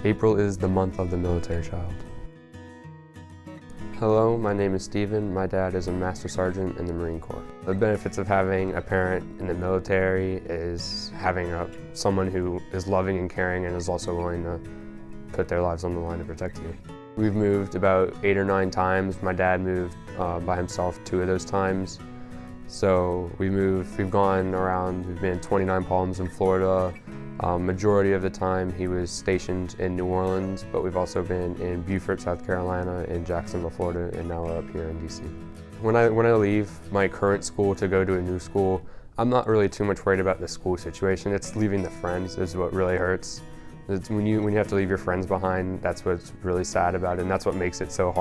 April is the month of the military child. Hello, my name is Steven. My dad is a Master Sergeant in the Marine Corps. The benefits of having a parent in the military is having someone who is loving and caring and is also willing to put their lives on the line to protect you. We've moved about 8 or 9 times. My dad moved by himself 2 of those times. So we've gone around, we've been 29 palms in Florida. Majority of the time he was stationed in New Orleans, but we've also been in Beaufort, South Carolina, in Jacksonville, Florida, and now we're up here in DC. When I leave my current school to go to a new school, I'm not really too much worried about the school situation. It's leaving the friends is what really hurts. It's when you have to leave your friends behind, that's what's really sad about it, and that's what makes it so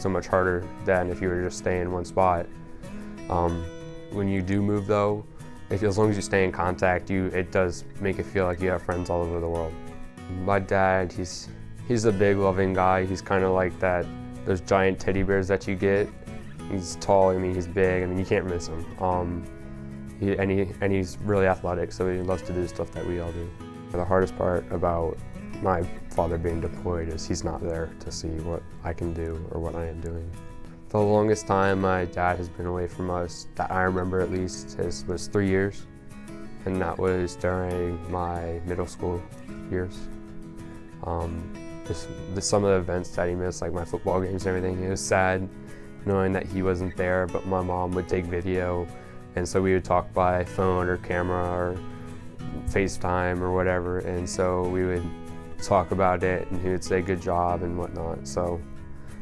much harder than if you were just staying in one spot. When you do move though, as long as you stay in contact, it does make it feel like you have friends all over the world. My dad, he's a big, loving guy. He's kind of like those giant teddy bears that you get. He's tall. I mean, he's big. I mean, you can't miss him. And he's really athletic, so he loves to do the stuff that we all do. The hardest part about my father being deployed is he's not there to see what I can do or what I am doing. The longest time my dad has been away from us, that I remember at least, was 3 years. And that was during my middle school years. Some of the events that he missed, like my football games and everything, it was sad knowing that he wasn't there, but my mom would take video. And so we would talk by phone or camera or FaceTime or whatever. And so we would talk about it and he would say good job and whatnot. So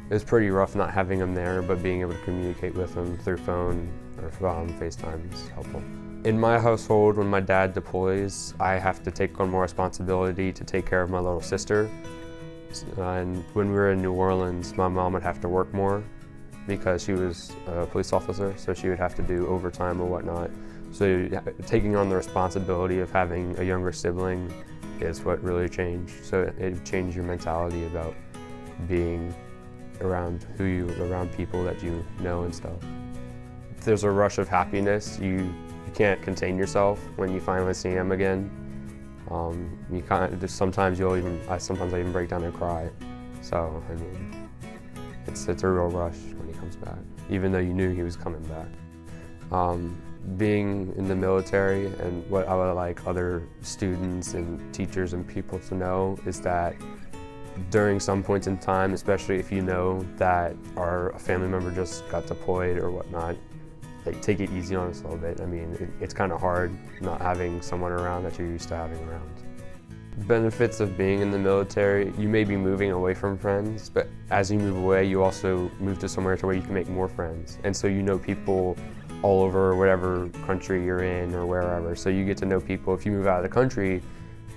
it was pretty rough not having him there, but being able to communicate with him through phone or FaceTime is helpful. In my household, when my dad deploys, I have to take on more responsibility to take care of my little sister. And when we were in New Orleans, my mom would have to work more because she was a police officer, so she would have to do overtime or whatnot. So taking on the responsibility of having a younger sibling is what really changed. So it changed your mentality about being around people that you know and stuff. There's a rush of happiness. You can't contain yourself when you finally see him again. You can't. Sometimes I even break down and cry. So I mean, it's a real rush when he comes back, even though you knew he was coming back. Being in the military, and what I would like other students and teachers and people to know is that during some points in time, especially if you know that a family member just got deployed or whatnot, take it easy on us a little bit. I mean, it's kind of hard not having someone around that you're used to having around. Benefits of being in the military, you may be moving away from friends, but as you move away, you also move to somewhere to where you can make more friends. And so you know people all over whatever country you're in or wherever. So you get to know people. If you move out of the country,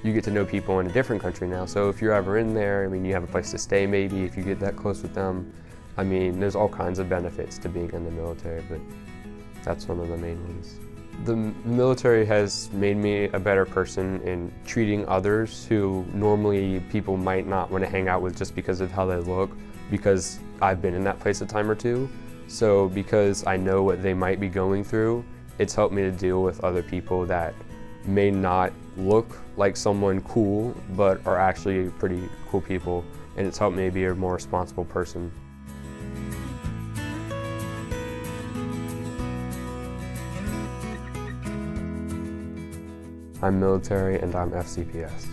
you get to know people in a different country now. So if you're ever in there, I mean, you have a place to stay maybe if you get that close with them. I mean, there's all kinds of benefits to being in the military, but that's one of the main ones. The military has made me a better person in treating others who normally people might not want to hang out with just because of how they look, because I've been in that place a time or two. So because I know what they might be going through, it's helped me to deal with other people that may not look like someone cool, but are actually pretty cool people, and it's helped me be a more responsible person. I'm military and I'm FCPS.